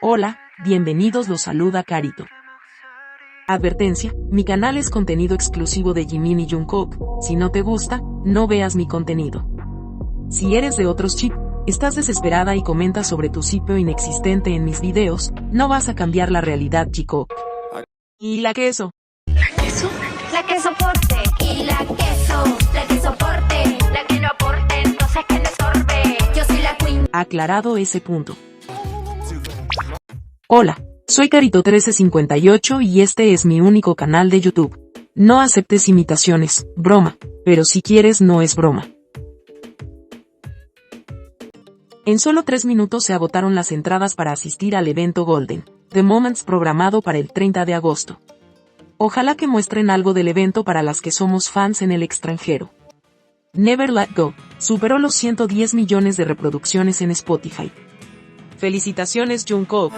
Hola, bienvenidos, los saluda Carito. Advertencia, mi canal es contenido exclusivo de Jimin y Jungkook, si no te gusta, no veas mi contenido. Si eres de otros chip, estás desesperada y comentas sobre tu sitio inexistente en mis videos, no vas a cambiar la realidad, chico. ¿Y la queso? ¿La queso? La que soporte. Y la que soporte. La que no aporte, entonces que le sorbe. Yo soy la queen. Aclarado ese punto. Hola, soy Carito1358 y este es mi único canal de YouTube. No aceptes imitaciones, broma, pero si quieres no es broma. En solo 3 minutos se agotaron las entradas para asistir al evento Golden The Moments programado para el 30 de agosto. Ojalá que muestren algo del evento para las que somos fans en el extranjero. Never Let Go superó los 110 millones de reproducciones en Spotify. Felicitaciones, Jungkook.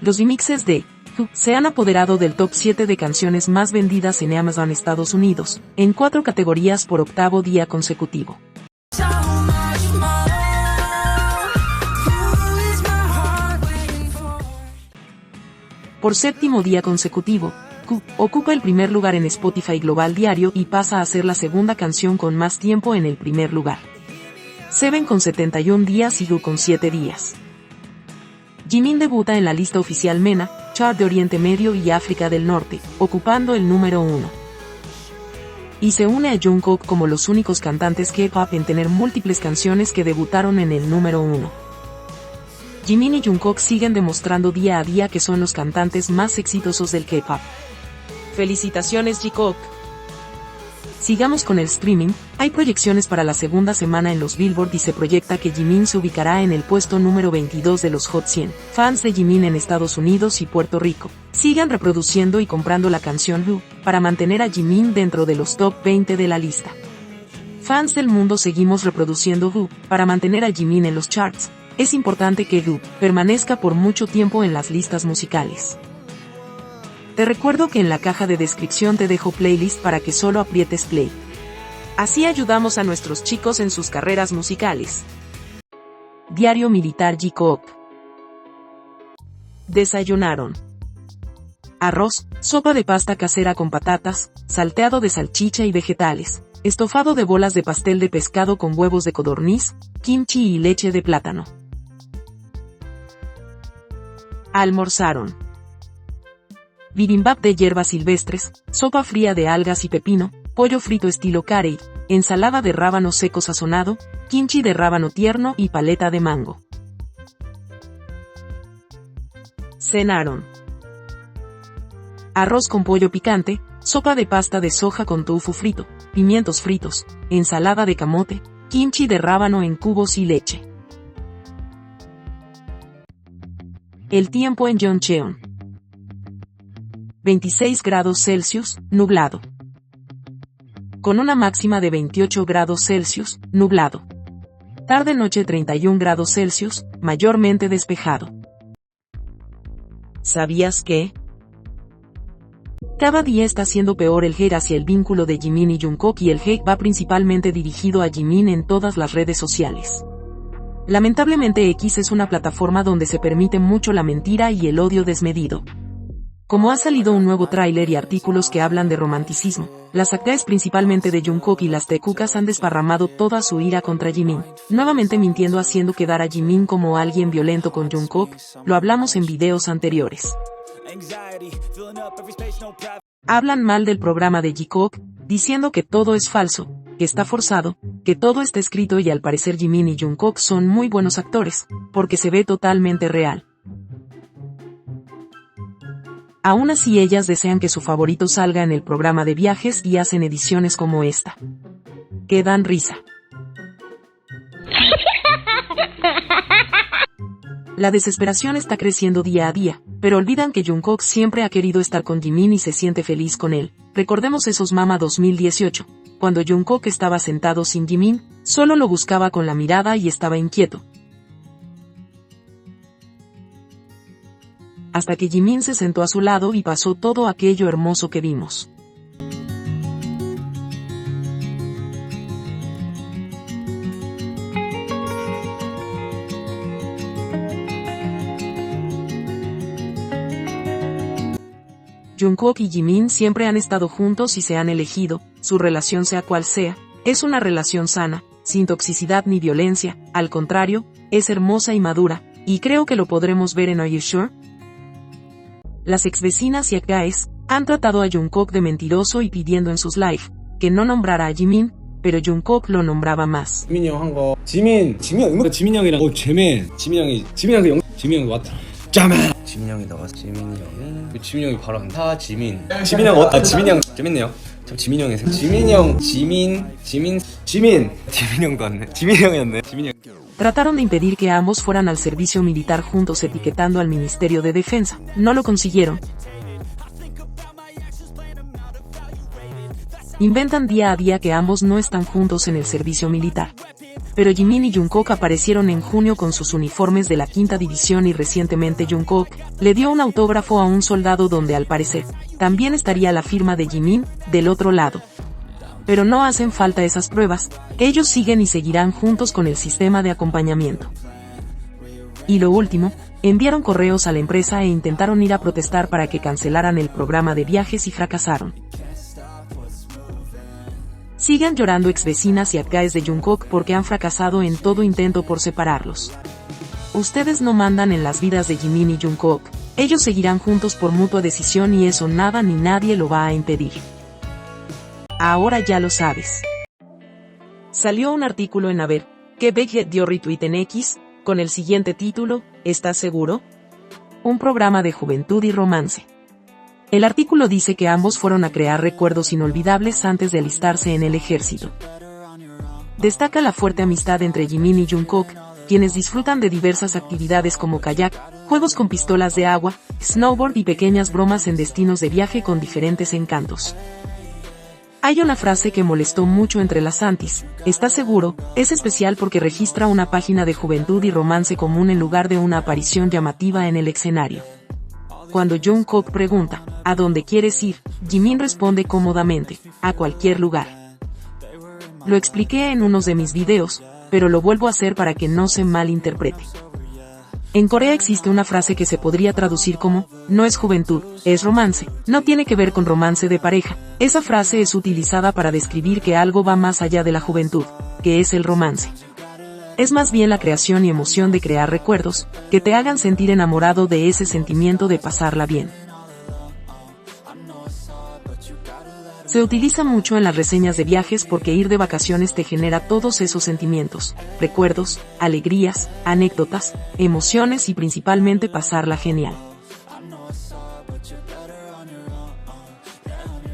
Los remixes de se han apoderado del top 7 de canciones más vendidas en Amazon Estados Unidos, en 4 categorías por 8º día consecutivo. Por 7º día consecutivo, ocupa el primer lugar en Spotify Global Diario y pasa a ser la segunda canción con más tiempo en el primer lugar. Seven con 71 días y Gu con 7 días. Jimin debuta en la lista oficial MENA, chart de Oriente Medio y África del Norte, ocupando el número 1. Y se une a Jungkook como los únicos cantantes K-pop en tener múltiples canciones que debutaron en el número 1. Jimin y Jungkook siguen demostrando día a día que son los cantantes más exitosos del K-pop. Felicitaciones, Jungkook. Sigamos con el streaming. Hay proyecciones para la segunda semana en los Billboard y se proyecta que Jimin se ubicará en el puesto número 22 de los Hot 100. Fans de Jimin en Estados Unidos y Puerto Rico sigan reproduciendo y comprando la canción Lu para mantener a Jimin dentro de los top 20 de la lista. Fans del mundo seguimos reproduciendo Lu para mantener a Jimin en los charts. Es importante que Lu permanezca por mucho tiempo en las listas musicales. Te recuerdo que en la caja de descripción te dejo playlist para que solo aprietes play. Así ayudamos a nuestros chicos en sus carreras musicales. Diario Militar Jungkook. Desayunaron arroz, sopa de pasta casera con patatas, salteado de salchicha y vegetales, estofado de bolas de pastel de pescado con huevos de codorniz, kimchi y leche de plátano. Almorzaron bibimbap de hierbas silvestres, sopa fría de algas y pepino, pollo frito estilo carey, ensalada de rábano seco sazonado, kimchi de rábano tierno y paleta de mango. Cenaron arroz con pollo picante, sopa de pasta de soja con tofu frito, pimientos fritos, ensalada de camote, kimchi de rábano en cubos y leche. El tiempo en Yeoncheon. 26 grados Celsius, nublado. Con una máxima de 28 grados Celsius, nublado. Tarde-noche 31 grados Celsius, mayormente despejado. ¿Sabías que? Cada día está siendo peor el hate hacia el vínculo de Jimin y Jungkook y el hate va principalmente dirigido a Jimin en todas las redes sociales. Lamentablemente X es una plataforma donde se permite mucho la mentira y el odio desmedido. Como ha salido un nuevo tráiler y artículos que hablan de romanticismo, las actrices principalmente de Jungkook y las tecucas han desparramado toda su ira contra Jimin, nuevamente mintiendo haciendo quedar a Jimin como alguien violento con Jungkook, lo hablamos en videos anteriores. Hablan mal del programa de Jungkook, diciendo que todo es falso, que está forzado, que todo está escrito y al parecer Jimin y Jungkook son muy buenos actores, porque se ve totalmente real. Aún así ellas desean que su favorito salga en el programa de viajes y hacen ediciones como esta. Que dan risa. La desesperación está creciendo día a día, pero olvidan que Jungkook siempre ha querido estar con Jimin y se siente feliz con él. Recordemos esos Mama 2018, cuando Jungkook estaba sentado sin Jimin, solo lo buscaba con la mirada y estaba inquieto. Hasta que Jimin se sentó a su lado y pasó todo aquello hermoso que vimos. Jungkook y Jimin siempre han estado juntos y se han elegido, su relación sea cual sea, es una relación sana, sin toxicidad ni violencia, al contrario, es hermosa y madura, y creo que lo podremos ver en Are You Sure? Las exvecinas y guys han tratado a Jungkook de mentiroso y pidiendo en sus live que no nombrara a Jimin, pero Jungkook lo nombraba más. 지민이 형 한 거 지민 형 지민 형이랑 지민 형이 왔다 짜만 지민 형이 나왔어 지민 형이 바로 한다 지민 형 지민 형 재밌네요 참 지민 형이 지민 형도 왔네 지민 형이었네 지민 형 Trataron de impedir que ambos fueran al servicio militar juntos etiquetando al Ministerio de Defensa. No lo consiguieron. Inventan día a día que ambos no están juntos en el servicio militar. Pero Jimin y Jungkook aparecieron en junio con sus uniformes de la quinta división y recientemente Jungkook le dio un autógrafo a un soldado donde al parecer también estaría la firma de Jimin del otro lado. Pero no hacen falta esas pruebas, ellos siguen y seguirán juntos con el sistema de acompañamiento. Y lo último, enviaron correos a la empresa e intentaron ir a protestar para que cancelaran el programa de viajes y fracasaron. Sigan llorando exvecinas y guys de Jungkook porque han fracasado en todo intento por separarlos. Ustedes no mandan en las vidas de Jimin y Jungkook, ellos seguirán juntos por mutua decisión y eso nada ni nadie lo va a impedir. Ahora ya lo sabes. Salió un artículo en A Ver, que Baekhyun dio retweet en X, con el siguiente título, ¿estás seguro? Un programa de juventud y romance. El artículo dice que ambos fueron a crear recuerdos inolvidables antes de alistarse en el ejército. Destaca la fuerte amistad entre Jimin y Jungkook, quienes disfrutan de diversas actividades como kayak, juegos con pistolas de agua, snowboard y pequeñas bromas en destinos de viaje con diferentes encantos. Hay una frase que molestó mucho entre las antis, ¿estás seguro? Es especial porque registra una página de juventud y romance común en lugar de una aparición llamativa en el escenario. Cuando Jungkook pregunta, ¿a dónde quieres ir?, Jimin responde cómodamente, a cualquier lugar. Lo expliqué en unos de mis videos, pero lo vuelvo a hacer para que no se malinterprete. En Corea existe una frase que se podría traducir como, no es juventud, es romance, no tiene que ver con romance de pareja. Esa frase es utilizada para describir que algo va más allá de la juventud, que es el romance. Es más bien la creación y emoción de crear recuerdos, que te hagan sentir enamorado de ese sentimiento de pasarla bien. Se utiliza mucho en las reseñas de viajes porque ir de vacaciones te genera todos esos sentimientos, recuerdos, alegrías, anécdotas, emociones y principalmente pasarla genial.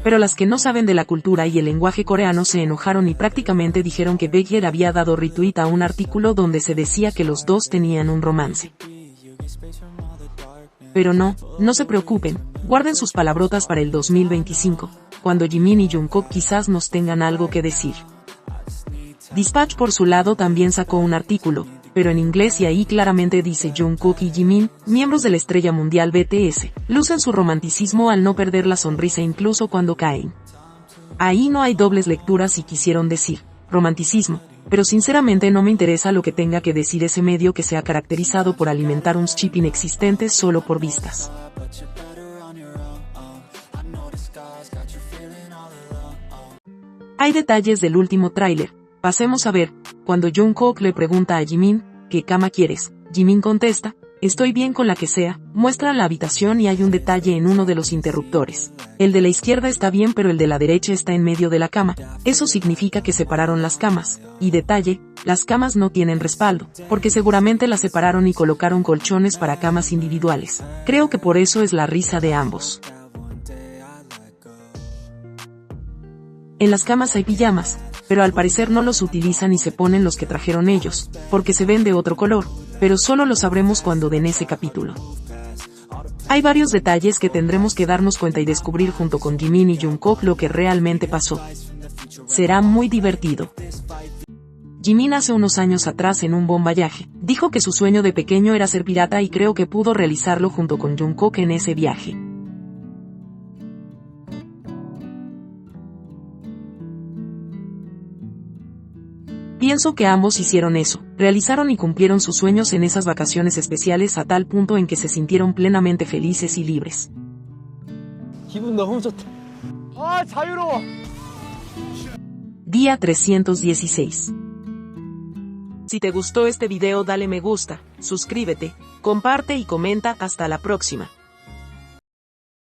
Pero las que no saben de la cultura y el lenguaje coreano se enojaron y prácticamente dijeron que Baekhyun había dado retweet a un artículo donde se decía que los dos tenían un romance. Pero no se preocupen, guarden sus palabrotas para el 2025, cuando Jimin y Jungkook quizás nos tengan algo que decir. Dispatch por su lado también sacó un artículo, pero en inglés y ahí claramente dice Jungkook y Jimin, miembros de la estrella mundial BTS, lucen su romanticismo al no perder la sonrisa incluso cuando caen. Ahí no hay dobles lecturas y quisieron decir, romanticismo, pero sinceramente no me interesa lo que tenga que decir ese medio que se ha caracterizado por alimentar un chip inexistente solo por vistas. Hay detalles del último tráiler, pasemos a ver, cuando Jungkook le pregunta a Jimin, ¿qué cama quieres? Jimin contesta, estoy bien con la que sea, muestra la habitación y hay un detalle en uno de los interruptores. El de la izquierda está bien pero el de la derecha está en medio de la cama, eso significa que separaron las camas, y detalle, las camas no tienen respaldo, porque seguramente las separaron y colocaron colchones para camas individuales, creo que por eso es la risa de ambos. En las camas hay pijamas, pero al parecer no los utilizan y se ponen los que trajeron ellos, porque se ven de otro color, pero solo lo sabremos cuando den ese capítulo. Hay varios detalles que tendremos que darnos cuenta y descubrir junto con Jimin y Jungkook lo que realmente pasó. Será muy divertido. Jimin hace unos años atrás en un Bon Voyage, dijo que su sueño de pequeño era ser pirata y creo que pudo realizarlo junto con Jungkook en ese viaje. Pienso que ambos hicieron eso, realizaron y cumplieron sus sueños en esas vacaciones especiales a tal punto en que se sintieron plenamente felices y libres. 기분 너무 좋다. 아, 자유로워. Día 316. Si te gustó este video dale me gusta, suscríbete, comparte y comenta. Hasta la próxima.